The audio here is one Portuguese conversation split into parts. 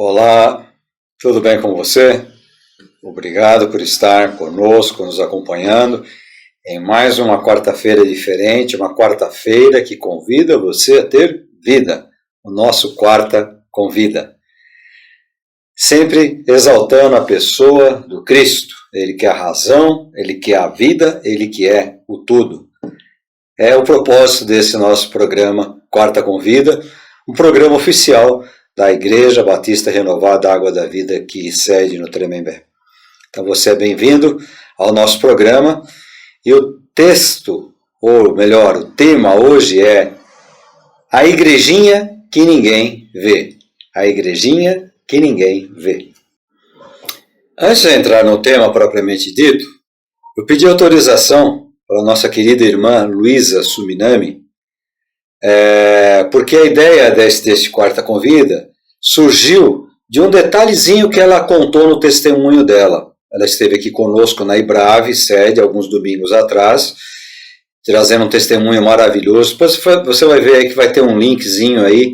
Olá, tudo bem com você? Obrigado por estar conosco, nos acompanhando em mais uma quarta-feira diferente, uma quarta-feira que convida você a ter vida, o nosso Quarta Convida. Sempre exaltando a pessoa do Cristo, Ele que é a razão, Ele que é a vida, Ele que é o tudo. É o propósito desse nosso programa Quarta Convida, um programa oficial da Igreja Batista Renovada Água da Vida, que sede no Tremembé. Então você é bem-vindo ao nosso programa, e o texto, ou melhor, o tema hoje é a igrejinha que ninguém vê. A igrejinha que ninguém vê. Antes de entrar no tema propriamente dito, eu pedi autorização para a nossa querida irmã Luísa Suminami, porque a ideia deste Quarta Convida surgiu de um detalhezinho que ela contou no testemunho dela. Ela esteve aqui conosco na Ibrave, sede, alguns domingos atrás, trazendo um testemunho maravilhoso. Depois você vai ver aí que vai ter um linkzinho aí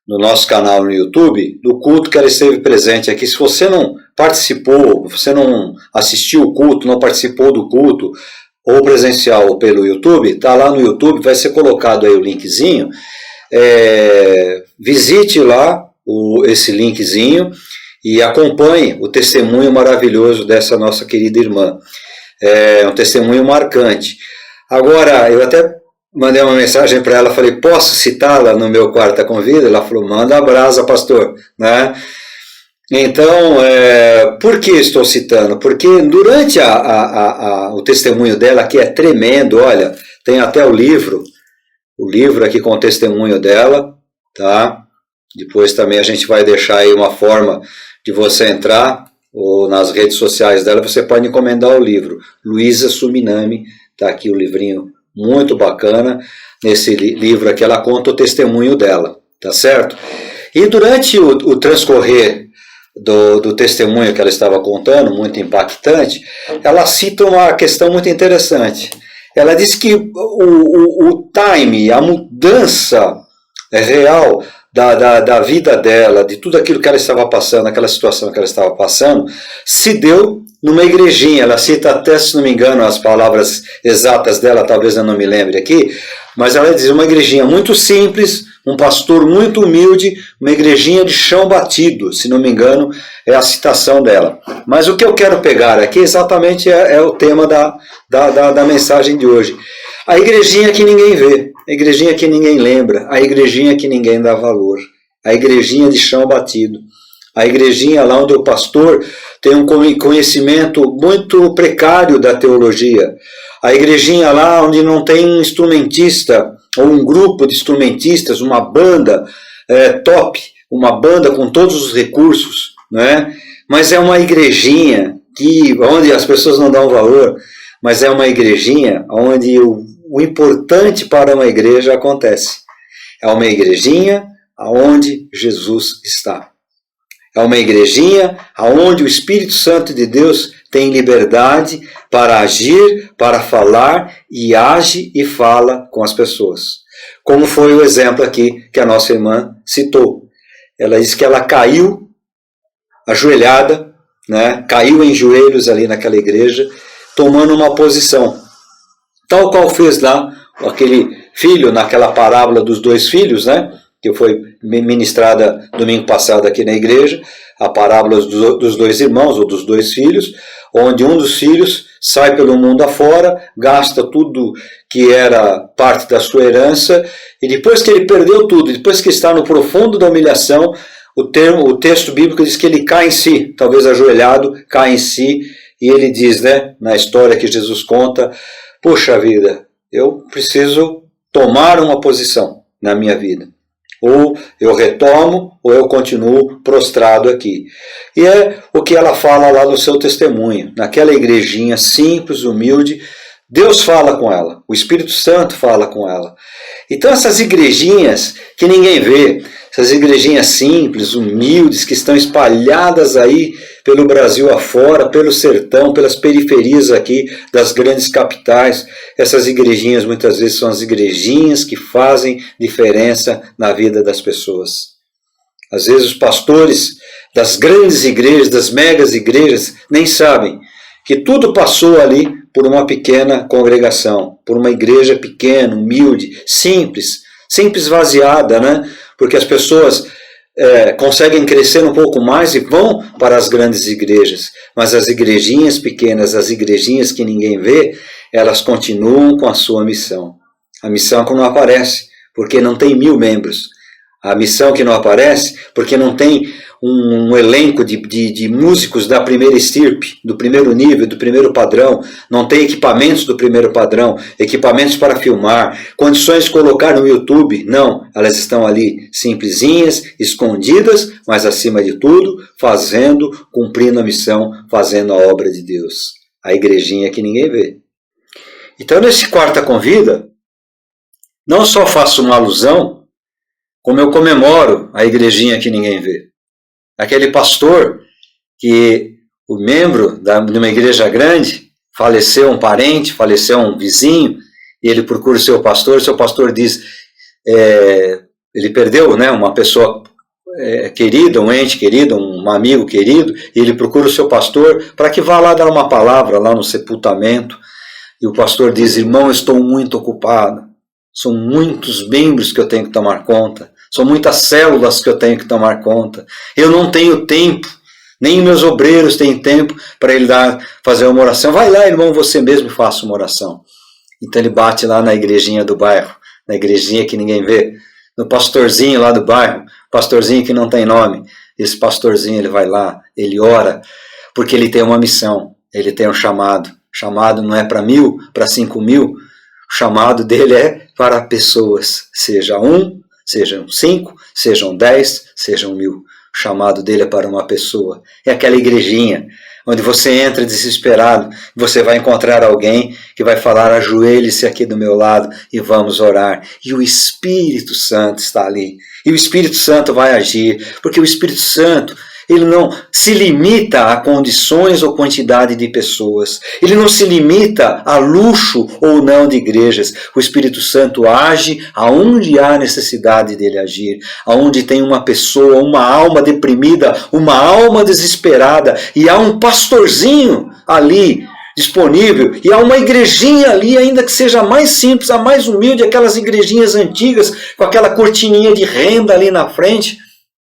no nosso canal no YouTube, do culto que ela esteve presente aqui. Se você não participou, você não assistiu o culto, não participou do culto, ou presencial ou pelo YouTube, está lá no YouTube, vai ser colocado aí o linkzinho. Visite lá esse linkzinho e acompanhe o testemunho maravilhoso dessa nossa querida irmã. É um testemunho marcante. Agora, eu até mandei uma mensagem para ela, falei, posso citá-la no meu Quarta Convida? Ela falou, manda a brasa, pastor, né? Então, por que estou citando? Porque durante o testemunho dela, que é tremendo, olha, tem até o livro aqui com o testemunho dela, tá? Depois também a gente vai deixar aí uma forma de você entrar, ou nas redes sociais dela, você pode encomendar o livro. Luísa Suminami, tá aqui o livrinho muito bacana. Nesse livro aqui ela conta o testemunho dela, tá certo? E durante o transcorrer do testemunho que ela estava contando, muito impactante, ela cita uma questão muito interessante. Ela diz que o time, a mudança real da vida dela, de tudo aquilo que ela estava passando, aquela situação que ela estava passando, se deu numa igrejinha. Ela cita até, se não me engano, as palavras exatas dela, talvez eu não me lembre aqui, mas ela diz uma igrejinha muito simples, um pastor muito humilde, uma igrejinha de chão batido, se não me engano, é a citação dela. Mas o que eu quero pegar aqui exatamente é o tema da mensagem de hoje. A igrejinha que ninguém vê, a igrejinha que ninguém lembra, a igrejinha que ninguém dá valor, a igrejinha de chão batido, a igrejinha lá onde o pastor tem um conhecimento muito precário da teologia, a igrejinha lá onde não tem um instrumentista ou um grupo de instrumentistas, uma banda top, uma banda com todos os recursos, né? Mas é uma igrejinha onde as pessoas não dão valor, mas é uma igrejinha onde o importante para uma igreja acontece. É uma igrejinha onde Jesus está. É uma igrejinha onde o Espírito Santo de Deus tem liberdade para agir, para falar, e age e fala com as pessoas. Como foi o exemplo aqui que a nossa irmã citou. Ela disse que ela caiu ajoelhada, né? Caiu em joelhos ali naquela igreja, tomando uma posição. Tal qual fez lá aquele filho, naquela parábola dos dois filhos, né? Que foi ministrada domingo passado aqui na igreja, a parábola dos dois irmãos, ou dos dois filhos, onde um dos filhos sai pelo mundo afora, gasta tudo que era parte da sua herança, e depois que ele perdeu tudo, depois que está no profundo da humilhação, o texto bíblico diz que ele cai em si, talvez ajoelhado, cai em si, e ele diz, né, na história que Jesus conta, puxa vida, eu preciso tomar uma posição na minha vida. Ou eu retomo, ou eu continuo prostrado aqui. E é o que ela fala lá no seu testemunho. Naquela igrejinha simples, humilde, Deus fala com ela, o Espírito Santo fala com ela. Então essas igrejinhas que ninguém vê, essas igrejinhas simples, humildes, que estão espalhadas aí pelo Brasil afora, pelo sertão, pelas periferias aqui das grandes capitais, essas igrejinhas muitas vezes são as igrejinhas que fazem diferença na vida das pessoas. Às vezes os pastores das grandes igrejas, das megas igrejas, nem sabem que tudo passou ali por uma pequena congregação, por uma igreja pequena, humilde, simples vaziada, né? Porque as pessoas conseguem crescer um pouco mais e vão para as grandes igrejas, mas as igrejinhas pequenas, as igrejinhas que ninguém vê, elas continuam com a sua missão. A missão que não aparece, porque não tem 1000 membros. A missão que não aparece, porque não tem um elenco de músicos da primeira estirpe, do primeiro nível, do primeiro padrão, não tem equipamentos do primeiro padrão, equipamentos para filmar, condições de colocar no YouTube, não, elas estão ali simplesinhas, escondidas, mas acima de tudo, fazendo, cumprindo a missão, fazendo a obra de Deus. A igrejinha que ninguém vê. Então, nesse Quarta Convida, não só faço uma alusão, como eu comemoro a igrejinha que ninguém vê. Aquele pastor que o membro de uma igreja grande, faleceu um parente, faleceu um vizinho, e ele procura o seu pastor diz, ele perdeu, né, uma pessoa querida, um ente querido, um amigo querido, e ele procura o seu pastor para que vá lá dar uma palavra lá no sepultamento, e o pastor diz, irmão, eu estou muito ocupado, são muitos membros que eu tenho que tomar conta, são muitas células que eu tenho que tomar conta. Eu não tenho tempo, nem meus obreiros têm tempo para ele fazer uma oração. Vai lá, irmão, você mesmo faça uma oração. Então ele bate lá na igrejinha do bairro, na igrejinha que ninguém vê, no pastorzinho lá do bairro, pastorzinho que não tem nome. Esse pastorzinho, ele vai lá, ele ora, porque ele tem uma missão, ele tem um chamado. O chamado não é para 1000, para 5000, o chamado dele é para pessoas, seja sejam 5, sejam 10, sejam 1000. O chamado dele é para uma pessoa. É aquela igrejinha onde você entra desesperado, você vai encontrar alguém que vai falar, ajoelhe-se aqui do meu lado e vamos orar. E o Espírito Santo está ali. E o Espírito Santo vai agir, porque o Espírito Santo, ele não se limita a condições ou quantidade de pessoas. Ele não se limita a luxo ou não de igrejas. O Espírito Santo age aonde há necessidade dele agir. Aonde tem uma pessoa, uma alma deprimida, uma alma desesperada, e há um pastorzinho ali disponível, e há uma igrejinha ali, ainda que seja a mais simples, a mais humilde, aquelas igrejinhas antigas, com aquela cortininha de renda ali na frente,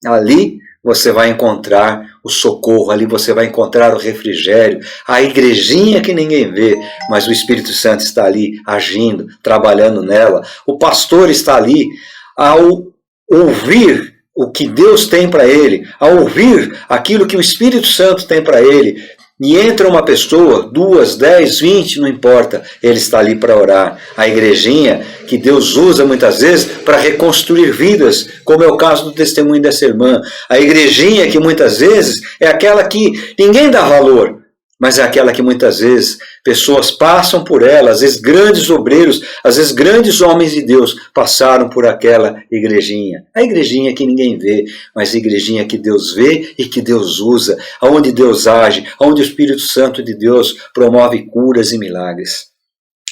ali você vai encontrar o socorro, ali você vai encontrar o refrigério, a igrejinha que ninguém vê, mas o Espírito Santo está ali agindo, trabalhando nela. O pastor está ali ao ouvir o que Deus tem para ele, ao ouvir aquilo que o Espírito Santo tem para ele. E entra uma pessoa, 2, 10, 20, não importa, ele está ali para orar. A igrejinha que Deus usa muitas vezes para reconstruir vidas, como é o caso do testemunho dessa irmã. A igrejinha que muitas vezes é aquela que ninguém dá valor, mas é aquela que muitas vezes pessoas passam por ela, às vezes grandes obreiros, às vezes grandes homens de Deus passaram por aquela igrejinha. A igrejinha que ninguém vê, mas a igrejinha que Deus vê e que Deus usa, onde Deus age, onde o Espírito Santo de Deus promove curas e milagres.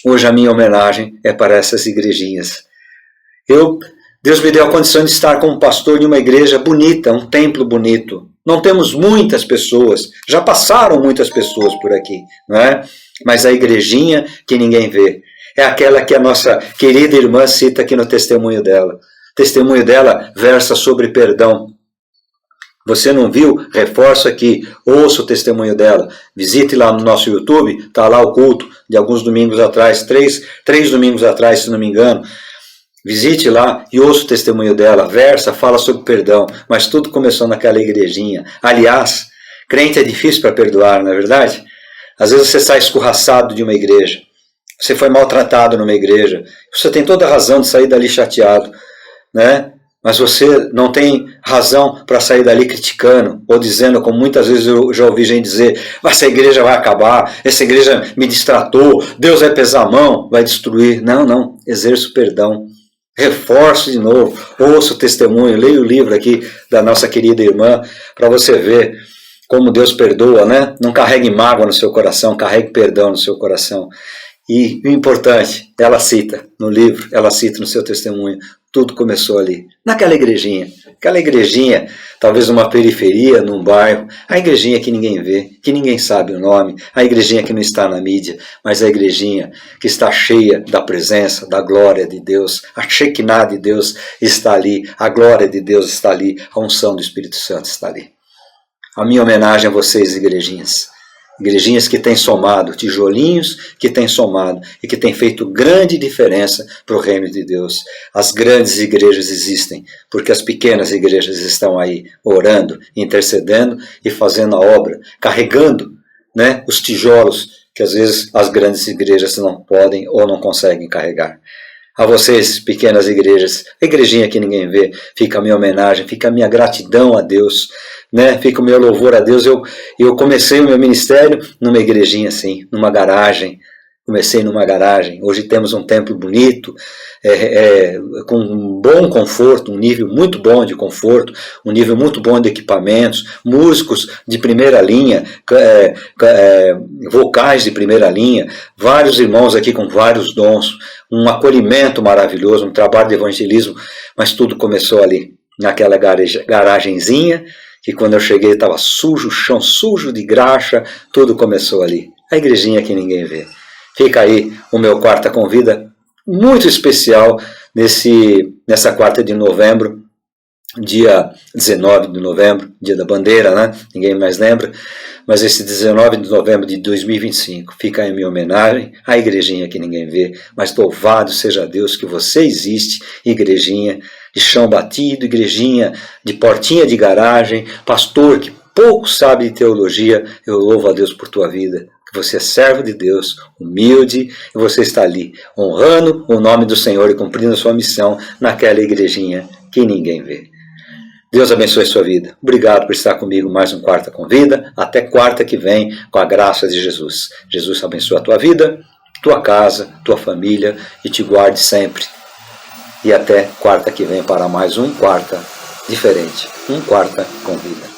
Hoje a minha homenagem é para essas igrejinhas. Deus me deu a condição de estar como pastor de uma igreja bonita, um templo bonito. Não temos muitas pessoas, já passaram muitas pessoas por aqui, não é? Mas a igrejinha que ninguém vê é aquela que a nossa querida irmã cita aqui no testemunho dela. O testemunho dela versa sobre perdão. Você não viu? Reforço aqui, ouça o testemunho dela. Visite lá no nosso YouTube, está lá o culto de alguns domingos atrás, três domingos atrás, se não me engano. Visite lá e ouça o testemunho dela, versa, fala sobre perdão, mas tudo começou naquela igrejinha. Aliás, crente é difícil para perdoar, não é verdade? Às vezes você sai escorraçado de uma igreja, você foi maltratado numa igreja, você tem toda a razão de sair dali chateado, né? Mas você não tem razão para sair dali criticando, ou dizendo, como muitas vezes eu já ouvi gente dizer, essa igreja vai acabar, essa igreja me distratou, Deus vai pesar a mão, vai destruir. Não, exerça o perdão. Reforço de novo, ouça o testemunho, leia o livro aqui da nossa querida irmã, para você ver como Deus perdoa, né? Não carregue mágoa no seu coração, carregue perdão no seu coração. E o importante, ela cita no livro, ela cita no seu testemunho, tudo começou ali, naquela igrejinha, aquela igrejinha, talvez numa periferia, num bairro, a igrejinha que ninguém vê, que ninguém sabe o nome, a igrejinha que não está na mídia, mas a igrejinha que está cheia da presença, da glória de Deus, a Shekinah de Deus está ali, a glória de Deus está ali, a unção do Espírito Santo está ali. A minha homenagem a vocês, igrejinhas. Igrejinhas que têm somado, tijolinhos que têm somado e que têm feito grande diferença para o reino de Deus. As grandes igrejas existem, porque as pequenas igrejas estão aí orando, intercedendo e fazendo a obra, carregando, né, os tijolos que às vezes as grandes igrejas não podem ou não conseguem carregar. A vocês, pequenas igrejas, a igrejinha que ninguém vê, fica a minha homenagem, fica a minha gratidão a Deus, né? Fica o meu louvor a Deus. Eu comecei o meu ministério numa igrejinha assim, numa garagem. Comecei numa garagem. Hoje temos um templo bonito, com um bom conforto, um nível muito bom de conforto, um nível muito bom de equipamentos, músicos de primeira linha, vocais de primeira linha, vários irmãos aqui com vários dons, um acolhimento maravilhoso, um trabalho de evangelismo, mas tudo começou ali, naquela garagenzinha, que quando eu cheguei estava sujo, o chão sujo de graxa, tudo começou ali. A igrejinha que ninguém vê. Fica aí o meu Quarta Convida, muito especial nessa quarta de novembro, dia 19 de novembro, dia da bandeira, né? Ninguém mais lembra, mas esse 19 de novembro de 2025, fica aí a minha homenagem à igrejinha que ninguém vê, mas louvado seja Deus que você existe, igrejinha de chão batido, igrejinha de portinha de garagem, pastor que pouco sabe de teologia, eu louvo a Deus por tua vida. Você é servo de Deus, humilde, e você está ali, honrando o nome do Senhor e cumprindo a sua missão naquela igrejinha que ninguém vê. Deus abençoe a sua vida. Obrigado por estar comigo mais um Quarta Convida. Até quarta que vem, com a graça de Jesus. Jesus abençoe a tua vida, tua casa, tua família e te guarde sempre. E até quarta que vem para mais um Quarta diferente. Um Quarta Convida.